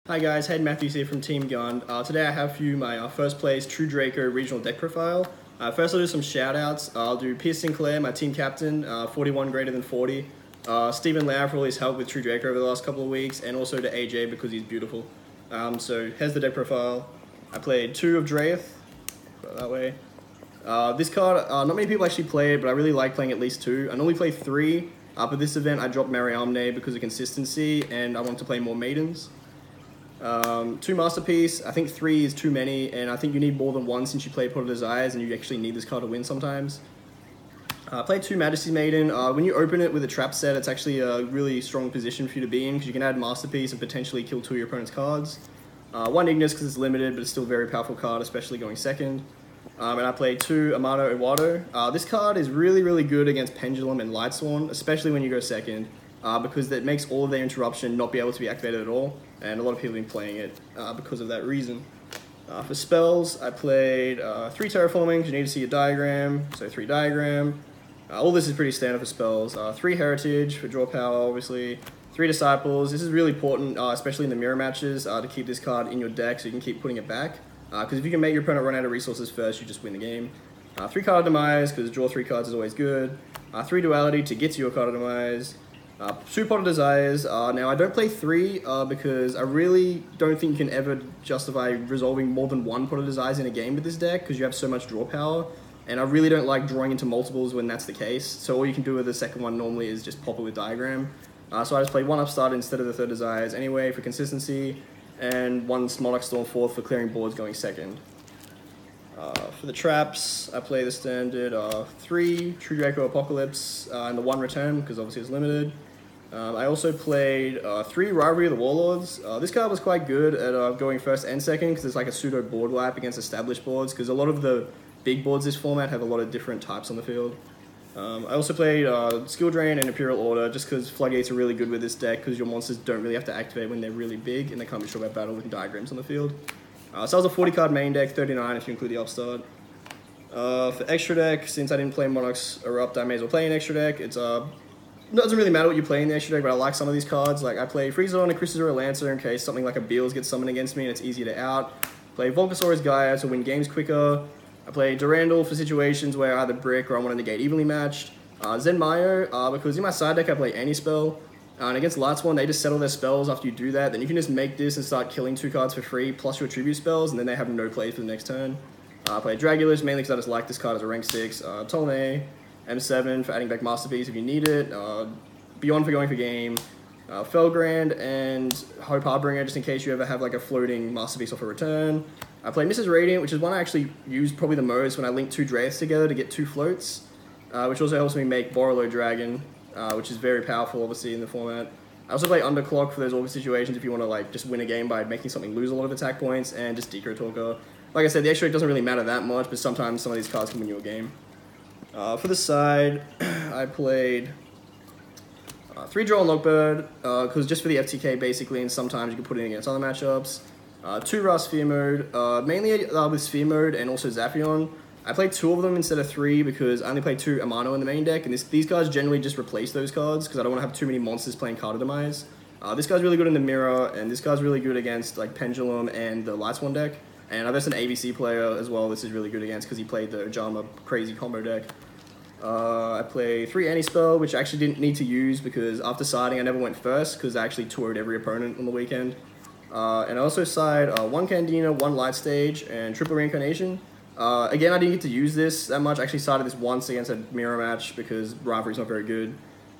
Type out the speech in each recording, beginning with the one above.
Hi guys, Hayden Matthews here from Team Gun. Today I have for you my first place True Draco regional deck profile. First I'll do some shout outs. I'll do Pierce Sinclair, my team captain, 41 greater than 40. Stephen Lau for all his help with True Draco over the last couple of weeks, and also to AJ because he's beautiful. So here's the deck profile. I played 2 of Draeth, put it that way. This card, not many people actually play it, but I really like playing at least 2. I normally play 3, but this event I dropped Mariamne because of consistency, and I want to play more Maidens. 2 Masterpiece, I think 3 is too many, and I think you need more than 1 since you play Pot of Desires, and you actually need this card to win sometimes. I played 2 Majesty Maiden. When you open it with a trap set, it's actually a really strong position for you to be in, because you can add Masterpiece and potentially kill 2 of your opponent's cards. 1 Ignis because it's limited, but it's still a very powerful card, especially going second. And I played 2 Amato Iwado. This card is really good against Pendulum and Lightsworn, especially when you go second. Because it makes all of their interruption not be able to be activated at all, and a lot of people have been playing it because of that reason. For spells, I played 3 Terraforming, because you need to see a diagram, so 3 Diagram. All this is pretty standard for spells. 3 Heritage for draw power, obviously. 3 Disciples. This is really important, especially in the mirror matches, to keep this card in your deck so you can keep putting it back. Because if you can make your opponent run out of resources first, you just win the game. 3 Card Demise, because draw 3 cards is always good. 3 Duality to get to your card of Demise. 2 Pot of Desires. Now I don't play 3 because I really don't think you can ever justify resolving more than 1 Pot of Desires in a game with this deck because you have so much draw power, and I really don't like drawing into multiples when that's the case. So all you can do with the second one normally is just pop it with Diagram. So I just played 1 Upstart instead of the 3rd Desires anyway for consistency, and 1 Monarch Storm 4th for clearing boards going second. For the traps, I play the standard 3 True Draco Apocalypse and the 1 Return because obviously it's limited. I also played 3 Rivalry of the Warlords. This card was quite good at going first and second because it's like a pseudo board wipe against established boards, because a lot of the big boards this format have a lot of different types on the field. I also played Skill Drain and Imperial Order just because Floodgates are really good with this deck because your monsters don't really have to activate when they're really big and they can't be short about battle with diagrams on the field. So that was a 40 card main deck, 39 if you include the Upstart. For extra deck, since I didn't play Monarchs Erupt, I may as well play an extra deck. It doesn't really matter what you play in the extra deck, but I like some of these cards. Like I play Freezon and Chrysazor Lancer in case something like a Beals gets summoned against me and it's easier to out. Play Volcasaurus Gaia to win games quicker. I play Durandal for situations where I either brick or I want to negate evenly matched. Zen Mayo, because in my side deck I play Anti-Spell. And against Lightsworn, they just settle their spells after you do that. Then you can just make this and start killing 2 cards for free, plus your tribute spells, and then they have no play for the next turn. I play Dragulus, mainly because I just like this card as a rank 6. Ptolemy, M7 for adding back Masterpiece if you need it. Beyond for going for game. Felgrand and Hope Harbinger, just in case you ever have like a floating Masterpiece off a return. I play Mrs. Radiant, which is one I actually use probably the most when I link 2 Draeths together to get 2 floats. Which also helps me make Borrelo Dragon, which is very powerful obviously in the format. I also play Underclock for those awkward situations if you want to like just win a game by making something lose a lot of attack points, and just Deco Talker. Like I said, the extra deck doesn't really matter that much, but sometimes some of these cards can win you a game. For the side, I played 3 Draw and Lockbird, because just for the FTK basically, and sometimes you can put it in against other matchups. 2 Ra Sphere Mode, mainly with Sphere Mode and also Zaphion. I played 2 of them instead of 3 because I only played 2 Amano in the main deck, and these cards generally just replace those cards because I don't want to have too many monsters playing Card of Demise. This card's really good in the mirror, and this card's really good against like Pendulum and the Lightsworn deck. And I guess an ABC player as well, this is really good against because he played the Ojama crazy combo deck. I play 3 Anti-Spell, which I actually didn't need to use because after siding I never went first because I actually 2-0'd every opponent on the weekend. And I also side 1 Candina, 1 Light Stage, and triple Reincarnation. Again, I didn't get to use this that much. I actually sided this once against a mirror match because Rivalry's not very good.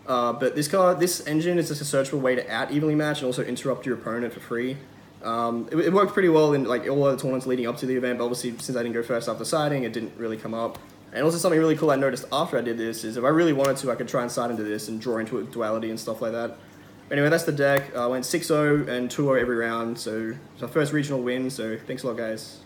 But this engine is just a searchable way to out evenly match and also interrupt your opponent for free. It worked pretty well in like all of the tournaments leading up to the event, but obviously since I didn't go first after siding, it didn't really come up. And also something really cool I noticed after I did this is if I really wanted to, I could try and side into this and draw into a duality and stuff like that. Anyway, that's the deck. I went 6-0 and 2-0 every round, so it's our first regional win, so thanks a lot guys.